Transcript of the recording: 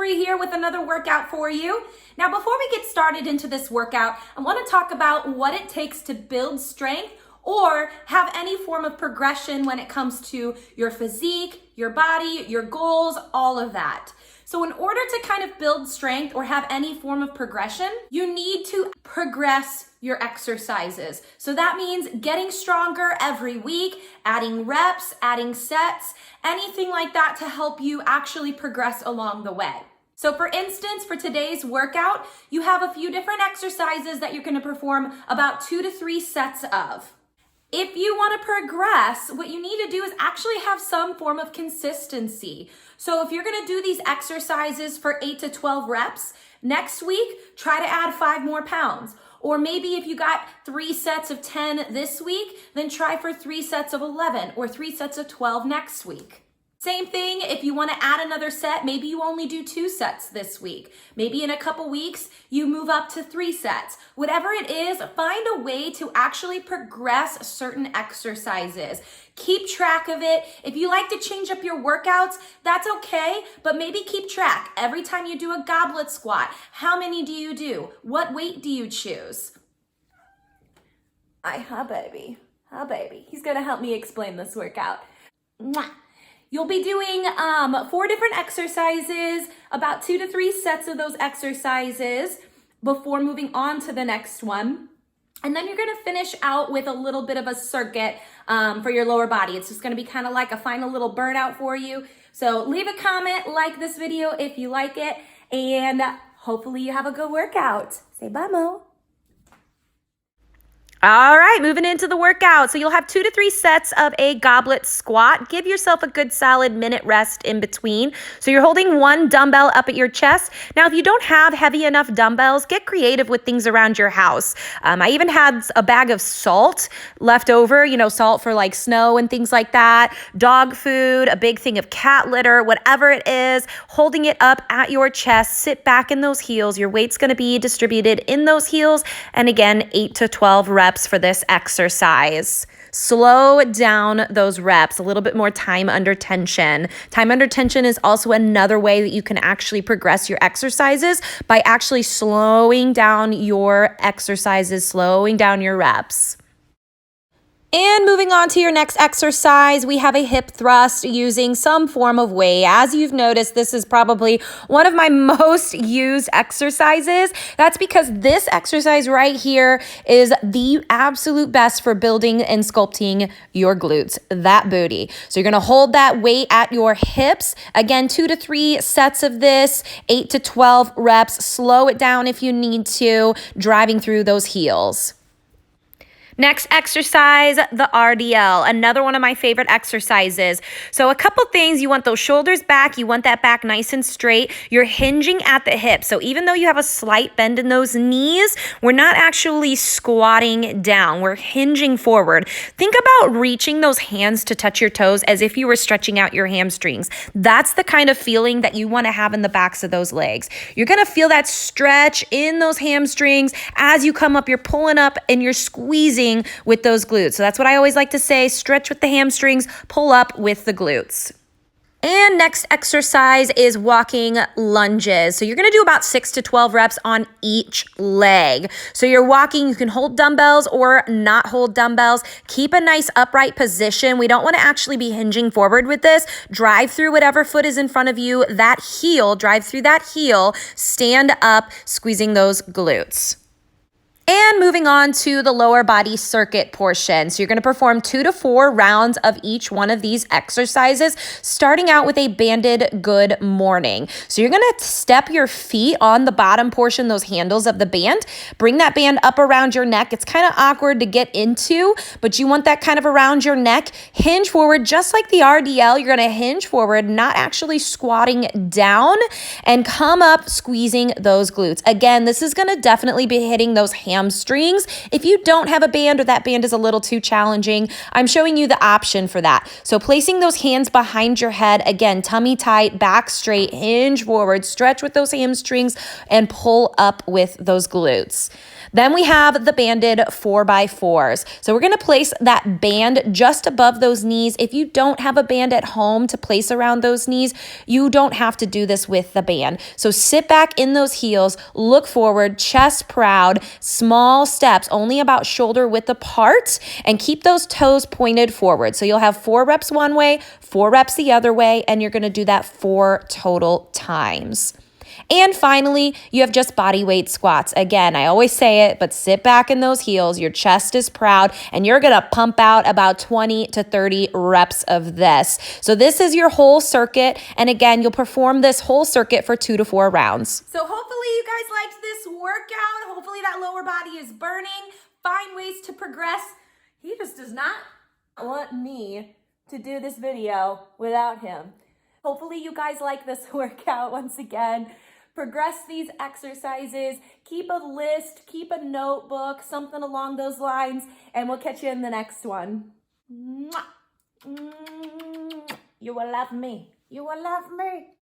Marie here with another workout for you. Now, before we get started into this workout, I want to talk about what it takes to build strength or have any form of progression when it comes to your physique, your body, your goals, all of that. So in order to kind of build strength or have any form of progression, you need to progress your exercises. So that means getting stronger every week, adding reps, adding sets, anything like that to help you actually progress along the way. So for instance, for today's workout, you have a few different exercises that you're going to perform about 2 to 3 sets of. If you want to progress, what you need to do is actually have some form of consistency. So if you're going to do these exercises for 8 to 12 reps, next week, try to add 5 more pounds. Or maybe if you got 3 sets of 10 this week, then try for 3 sets of 11 or 3 sets of 12 next week. Same thing, if you want to add another set, maybe you only do 2 sets this week. Maybe in a couple weeks, you move up to 3 sets. Whatever it is, find a way to actually progress certain exercises. Keep track of it. If you like to change up your workouts, that's okay, but maybe keep track. Every time you do a goblet squat, how many do you do? What weight do you choose? Hi, baby. Hi, baby. He's going to help me explain this workout. Mwah. You'll be doing 4 different exercises, about 2 to 3 sets of those exercises before moving on to the next one. And then you're gonna finish out with a little bit of a circuit for your lower body. It's just gonna be kind of like a final little burnout for you. So leave a comment, like this video if you like it, and hopefully you have a good workout. Say bye, Mo. All right, moving into the workout. So you'll have 2 to 3 sets of a goblet squat. Give yourself a good solid minute rest in between. So you're holding 1 dumbbell up at your chest. Now, if you don't have heavy enough dumbbells, get creative with things around your house. I even had a bag of salt left over, salt for like snow and things like that, dog food, a big thing of cat litter, whatever it is, holding it up at your chest. Sit back in those heels. Your weight's going to be distributed in those heels. And again, 8 to 12 reps for this exercise. Slow down those reps, a little bit more time under tension. Time under tension is also another way that you can actually progress your exercises by actually slowing down your exercises, slowing down your reps. And moving on to your next exercise, we have a hip thrust using some form of weight. As you've noticed, this is probably one of my most used exercises. That's because this exercise right here is the absolute best for building and sculpting your glutes, that booty. So you're going to hold that weight at your hips. Again, 2 to 3 sets of this, 8 to 12 reps. Slow it down if you need to, driving through those heels. Next exercise, the RDL, another one of my favorite exercises. So a couple things, you want those shoulders back, you want that back nice and straight. You're hinging at the hips. So even though you have a slight bend in those knees, we're not actually squatting down. We're hinging forward. Think about reaching those hands to touch your toes as if you were stretching out your hamstrings. That's the kind of feeling that you want to have in the backs of those legs. You're going to feel that stretch in those hamstrings. As you come up, you're pulling up and you're squeezing with those glutes. So that's what I always like to say, stretch with the hamstrings, pull up with the glutes. And next exercise is walking lunges. So you're going to do about 6 to 12 reps on each leg. So you're walking, you can hold dumbbells or not hold dumbbells. Keep a nice upright position. We don't want to actually be hinging forward with this. Drive through whatever foot is in front of you, that heel, drive through that heel, stand up, squeezing those glutes. And moving on to the lower body circuit portion. So you're going to perform 2 to 4 rounds of each one of these exercises, starting out with a banded good morning. So you're going to step your feet on the bottom portion, those handles of the band. Bring that band up around your neck. It's kind of awkward to get into, but you want that kind of around your neck. Hinge forward, just like the RDL. You're going to hinge forward, not actually squatting down, and come up, squeezing those glutes. Again, this is going to definitely be hitting those hamstrings hamstrings. If you don't have a band or that band is a little too challenging, I'm showing you the option for that. So placing those hands behind your head, again, tummy tight, back straight, hinge forward, stretch with those hamstrings, and pull up with those glutes. Then we have the banded 4x4s. So we're gonna place that band just above those knees. If you don't have a band at home to place around those knees, you don't have to do this with the band. So sit back in those heels, look forward, chest proud, small steps, only about shoulder width apart, and keep those toes pointed forward. So you'll have 4 reps one way, 4 reps the other way, and you're gonna do that 4 total times. And finally, you have just body weight squats. Again, I always say it, but sit back in those heels. Your chest is proud, and you're going to pump out about 20 to 30 reps of this. So this is your whole circuit. And again, you'll perform this whole circuit for 2 to 4 rounds. So hopefully you guys liked this workout. Hopefully that lower body is burning. Find ways to progress. He just does not want me to do this video without him. Hopefully you guys like this workout once again. Progress these exercises, keep a list, keep a notebook, something along those lines, and we'll catch you in the next one. You will love me. You will love me.